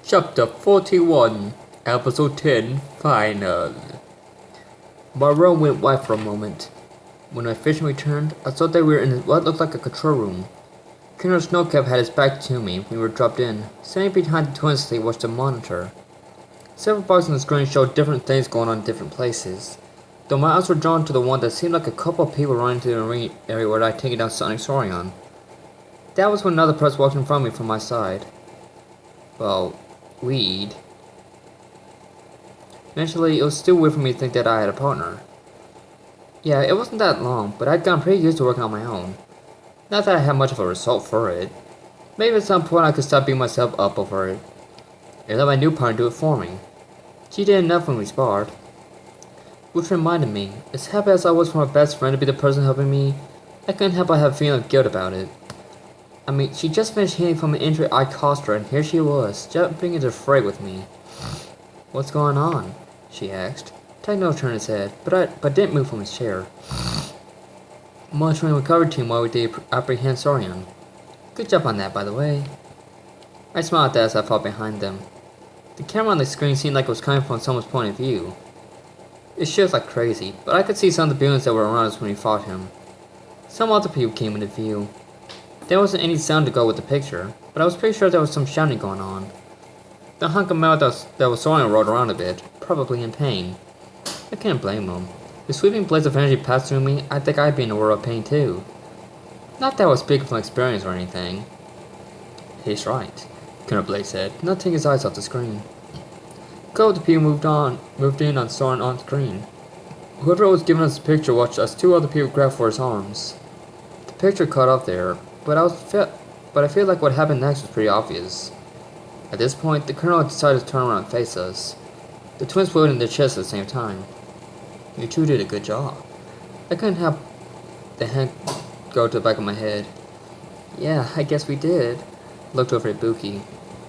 Chapter 41, Episode 10, Final. My room went white for a moment. When I officially returned, I saw that we were in what looked like a control room. Colonel Snowcap had his back to me when we were dropped in, standing behind the twins as they watched the monitor. Several bars on the screen showed different things going on in different places, though my eyes were drawn to the one that seemed like a couple of people running to the arena area where I'd taken down Sonic Saurion. That was when another person walked in front of me from my side. Well, weed. Eventually, it was still weird for me to think that I had a partner. Yeah, it wasn't that long, but I'd gotten pretty used to working on my own. Not that I had much of a result for it. Maybe at some point I could stop beating myself up over it, and let my new partner do it for me. She did enough when we sparred. Which reminded me, as happy as I was for my best friend to be the person helping me, I couldn't help but have a feeling of guilt about it. I mean, she just finished healing from an injury I caused her, and here she was, jumping into the fray with me. "What's going on?" she asked. Techno turned his head, but didn't move from his chair. "Monitoring recovery team while we did apprehend Saurion. Good job on that, by the way." I smiled at that as I fought behind them. The camera on the screen seemed like it was coming from someone's point of view. It shook like crazy, but I could see some of the buildings that were around us when we fought him. Some other people came into view. There wasn't any sound to go with the picture, but I was pretty sure there was some shouting going on. The hunk of metal that was Saurion rolled around a bit, probably in pain. I can't blame him. If sweeping blades of energy passed through me, I think I'd be in a world of pain too. Not that I was speaking from experience or anything. "He's right," Colonel Blade said, not taking his eyes off the screen. A couple of the people moved in on Saurion on screen. Whoever was giving us the picture watched as two other people grab for his arms. The picture cut off there, but I feel like what happened next was pretty obvious. At this point, the Colonel decided to turn around and face us. The twins floated in their chests at the same time. "You two did a good job." I couldn't help the hand go to the back of my head. "Yeah, I guess we did." Looked over at Buki.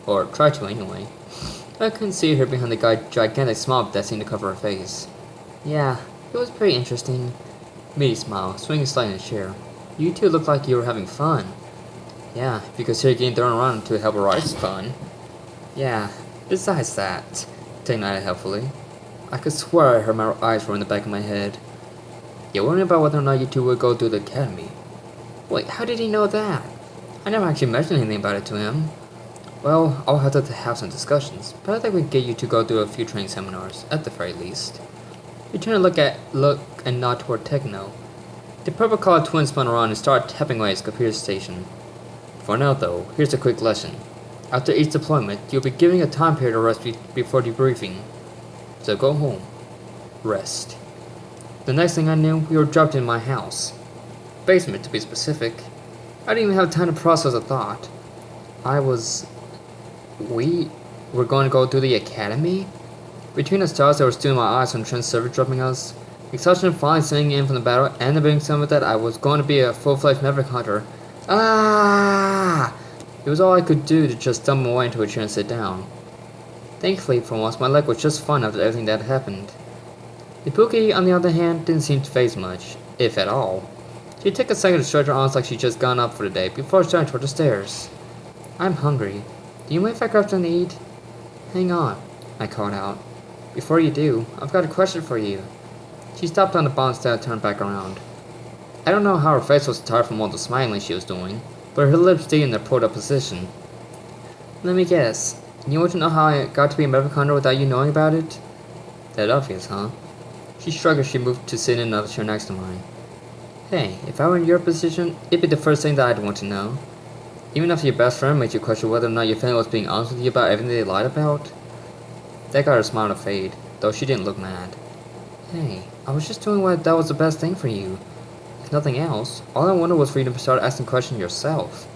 Or tried to anyway. I couldn't see her behind the gigantic smile that seemed to cover her face. "Yeah, it was pretty interesting." Mitty smiled, swinging slightly in his chair. "You two looked like you were having fun." "Yeah, if you consider getting thrown around to help a ride's fun." "Yeah, besides that," Techno added helpfully. I could swear I heard my eyes roll in the back of my head. "You're worrying about whether or not you two would go to the academy." "Wait, how did he know that?" "I never actually mentioned anything about it to him." "Well, I'll have to have some discussions, but I think we can get you to go through a few training seminars, at the very least." We turned to look and nod toward Techno. The purple-collared twin spun around and started tapping away his computer station. "For now, though, here's a quick lesson. After each deployment, you'll be given a time period of rest before debriefing. So go home. Rest." The next thing I knew, we were dropped in my house. Basement, to be specific. I didn't even have time to process a thought. We were going to go to the academy? Between the stars that were still in my eyes from Trent's server dropping us, exhaustion finally setting in from the battle, and the being some of that I was going to be a full-fledged Maverick Hunter. Ah! It was all I could do to just stumble away into a chair and sit down. Thankfully, for once, my leg was just fine after everything that happened. Ibuki, on the other hand, didn't seem to faze much, if at all. She took a second to stretch her arms like she'd just gone up for the day before starting toward the stairs. "I'm hungry. Do you mind if I grab something to eat?" "Hang on," I called out. "Before you do, I've got a question for you." She stopped on the bottom step and turned back around. I don't know how her face was tired from all the smiling she was doing, but her lips stayed in their pulled up position. "Let me guess. You want to know how I got to be a Maverick Hunter without you knowing about it?" "That obvious, huh?" She shrugged as she moved to sit in another chair next to mine. "Hey, if I were in your position, it'd be the first thing that I'd want to know. Even if your best friend made you question whether or not your family was being honest with you about everything they lied about." That got her smile to fade, though she didn't look mad. "Hey, I was just doing what that was the best thing for you. If nothing else, all I wanted was for you to start asking questions yourself.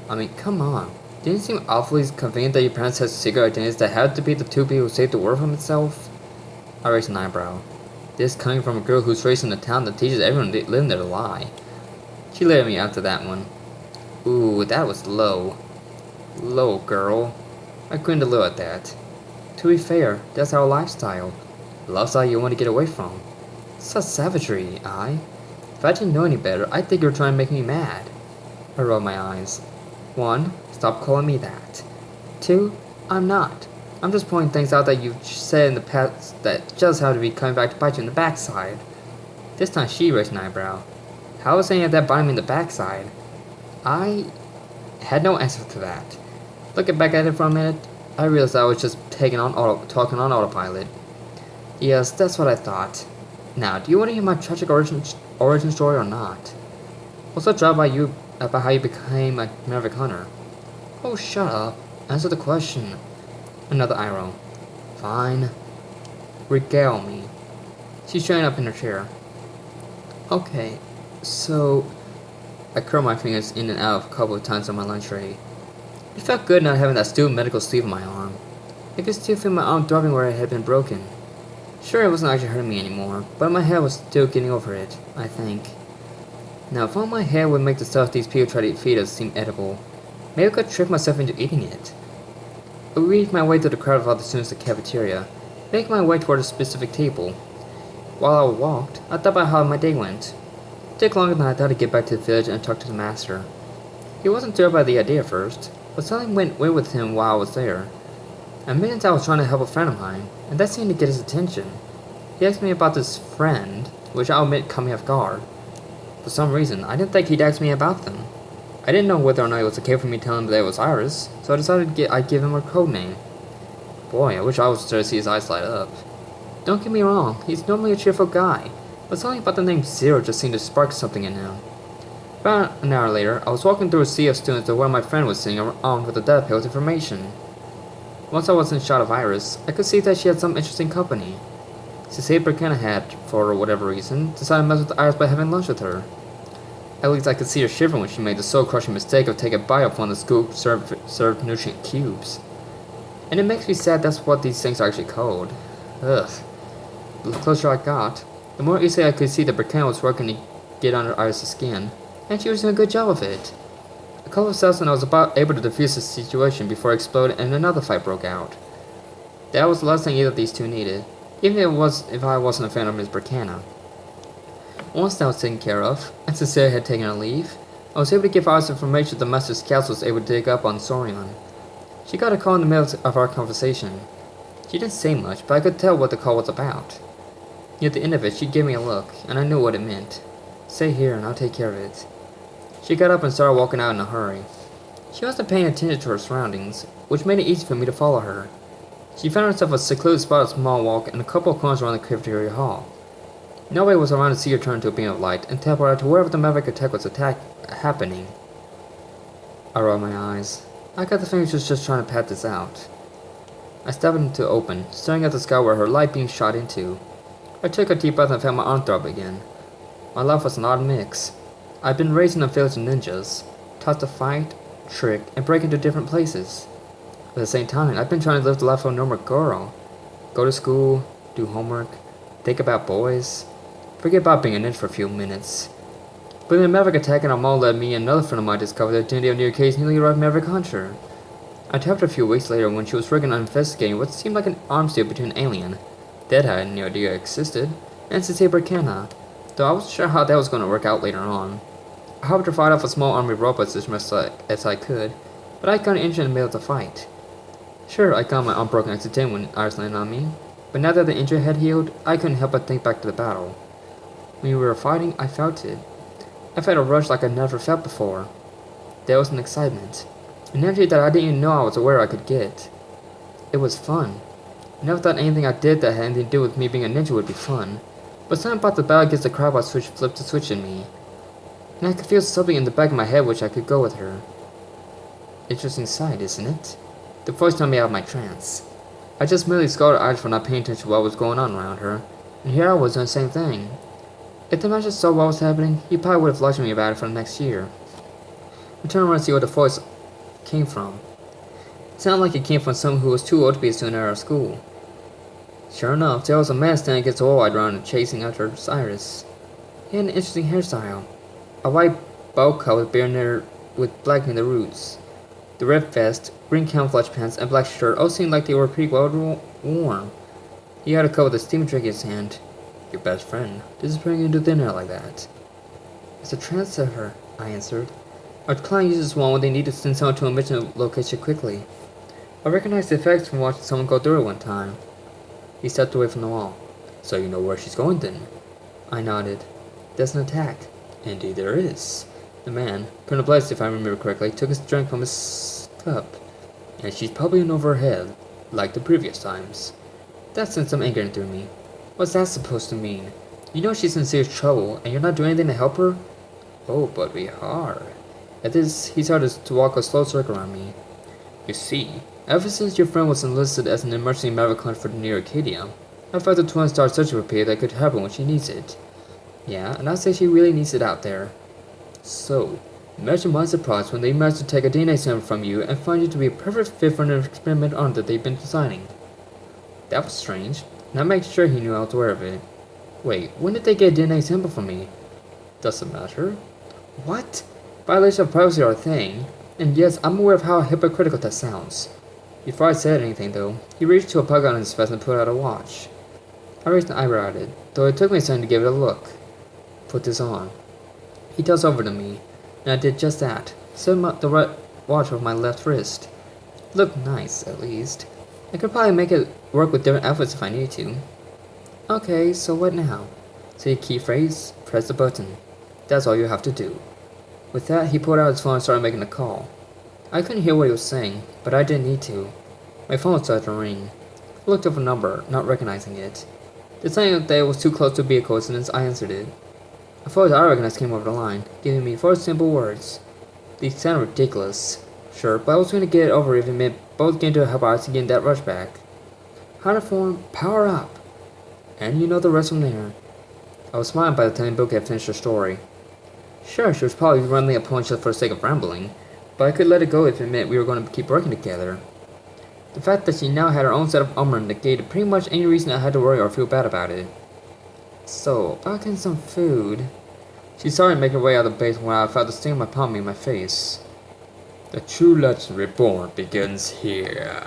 I mean, come on. Didn't it seem awfully convenient that your parents had secret identities that had to be the two people who saved the world from itself?" I raised an eyebrow. This coming from a girl who's raised in a town that teaches everyone living there to lie. She laid at me after that one. "Ooh, that was low." "Low, girl." I grinned a little at that. "To be fair, that's our lifestyle. A lifestyle you want to get away from. Such savagery, If I didn't know any better, I'd think you were trying to make me mad." I rolled my eyes. "One, stop calling me that." 2? I'm not. I'm just pointing things out that you've said in the past that just have to be coming back to bite you in the backside. This time she raised an eyebrow. How was any of that biting me in the backside? I had no answer to that. Looking back at it for a minute, I realized I was just talking on autopilot. Yes, that's what I thought. Now, do you want to hear my tragic origin story or not? What's that job about how you became a Maverick Hunter? Oh, shut up. Answer the question. Another eye roll. Fine. Regale me. She straightened up in her chair. Okay, so I curled my fingers in and out a couple of times on my lunch tray. It felt good not having that stupid medical sleeve on my arm. I could still feel my arm throbbing where it had been broken. Sure, it wasn't actually hurting me anymore, but my head was still getting over it, I think. Now, if all my head would make the stuff these people try to feed us seem edible, maybe I could trick myself into eating it. I weaved my way through the crowd of other students at the cafeteria, making my way toward a specific table. While I walked, I thought about how my day went. It took longer than I thought to get back to the village and talk to the master. He wasn't thrilled by the idea at first, but something went with him while I was there. Admitted I was trying to help a friend of mine, and that seemed to get his attention. He asked me about this friend, which I'll admit caught me off guard. For some reason, I didn't think he'd ask me about them. I didn't know whether or not it was okay for me telling him that it was Iris, so I decided I'd give him her code name. Boy, I wish I was there to see his eyes light up. Don't get me wrong, he's normally a cheerful guy, but something about the name Zero just seemed to spark something in him. About an hour later, I was walking through a sea of students to where my friend was sitting armed with a death pill with information. Once I was in shot of Iris, I could see that she had some interesting company. Cecilia Burkina had, for whatever reason, decided to mess with Iris by having lunch with her. At least I could see her shiver when she made the soul-crushing mistake of taking a bite of one of the scoop served nutrient cubes. And it makes me sad that's what these things are actually called. Ugh. The closer I got, the more easily I could see that Burkina was working to get under Iris' skin, and she was doing a good job of it. A couple of seconds and I was about able to defuse the situation before it exploded and another fight broke out. That was the last thing either of these two needed, even if I wasn't a fan of Ms. Burkina. Once that was taken care of, and Cecilia had taken her leave, I was able to give Iris information the Master Scouts was able to dig up on Sorion. She got a call in the middle of our conversation. She didn't say much, but I could tell what the call was about. Near the end of it, she gave me a look, and I knew what it meant. Stay here and I'll take care of it. She got up and started walking out in a hurry. She wasn't paying attention to her surroundings, which made it easy for me to follow her. She found herself a secluded spot, a small walk, and a couple of corners around the cafeteria hall. Nobody was around to see her turn into a beam of light and teleport out to wherever the Maverick attack was happening. I rolled my eyes. I got the feeling she was just trying to pat this out. I stepped into the open, staring at the sky where her light beam shot into. I took a deep breath and felt my arm throb again. My life was an odd mix. I'd been raised in a village of ninjas, taught to fight, trick, and break into different places. At the same time, I'd been trying to live the life of a normal girl. Go to school, do homework, think about boys, forget about being a ninja for a few minutes. But then a Maverick attack in our mall led me and another friend of mine discovered the identity of the occasionally arrived Maverick Hunter. I tapped her a few weeks later when she was working on investigating what seemed like an arms deal between an alien, that I had no idea existed, and Cecilia Burkina, though I wasn't sure how that was going to work out later on. I hoped to fight off a small army of robots as much as I could, but I got injured in the middle of the fight. Sure, I got my arm broken accidentally when Iris landed on me, but now that the injury had healed, I couldn't help but think back to the battle. When we were fighting, I felt it. I felt a rush like I'd never felt before. There was an excitement, an energy that I didn't even know I was aware I could get. It was fun. I never thought anything I did that had anything to do with me being a ninja would be fun, but something about the battle against the crowd flipped the switch in me, and I could feel something in the back of my head which I could go with her. Interesting sight, isn't it? The voice took me out of my trance. I just merely scolded Iris for not paying attention to what was going on around her, and here I was doing the same thing. If the master saw what was happening, he probably would have lectured me about it for the next year. I turned around to see where the voice came from. It sounded like it came from someone who was too old to be a student at our school. Sure enough, there was a man standing against the wall I'd run and chasing after Iris. He had an interesting hairstyle. A white bow cut with beard with black in the roots. The red vest, green camouflage pants, and black shirt all seemed like they were pretty well worn. He had a cup with a steaming drink in his hand. Your best friend, disappearing into thin air like that. It's a translator, I answered. Our client uses one when they need to send someone to a mission location quickly. I recognized the effects from watching someone go through it one time. He stepped away from the wall. So you know where she's going then? I nodded. There's an attack. Indeed there is. The man, Colonel Bliss if I remember correctly, took his drink from his cup. And she's probably in over her head, like the previous times. That sent some anger through me. What's that supposed to mean? You know she's in serious trouble, and you're not doing anything to help her? Oh, but we are. At this, he started to walk a slow circle around me. You see, ever since your friend was enlisted as an emergency medical hunt for near Arcadia, I felt the twin-star searching for P that could help her when she needs it. Yeah, and I say she really needs it out there. So, imagine my surprise when they managed to take a DNA sample from you and find you to be a perfect fit for an experiment on that they've been designing. That was strange, and I made sure he knew I was aware of it. Wait, when did they get a DNA sample from me? Doesn't matter. What? Violation of privacy are a thing, and yes, I'm aware of how hypocritical that sounds. Before I said anything, though, he reached to a plug on his vest and pulled out a watch. I raised an eyebrow at it, though it took me a second to give it a look. Put this on. He tossed over to me, and I did just that, setting the right watch over my left wrist. It looked nice, at least. I could probably make it work with different outfits if I needed to. Okay, so what now? Say your key phrase, press the button. That's all you have to do. With that, he pulled out his phone and started making a call. I couldn't hear what he was saying, but I didn't need to. My phone started to ring. I looked up a number, not recognizing it. Deciding that it was too close to be a coincidence, I answered it. A voice I recognized came over the line, giving me 4 simple words. These sounded ridiculous. Sure, but I was going to get it over if it meant both getting to help us and getting that rush back. How to form power up. And you know the rest from there. I was smiling by the time Book had finished her story. Sure, she was probably rambling a point just for the sake of rambling, but I could let it go if it meant we were going to keep working together. The fact that she now had her own set of armor negated pretty much any reason I had to worry or feel bad about it. So, about getting some food. She started making her way out of the base when I felt the sting of my palm in my face. The true legend Reborn begins here.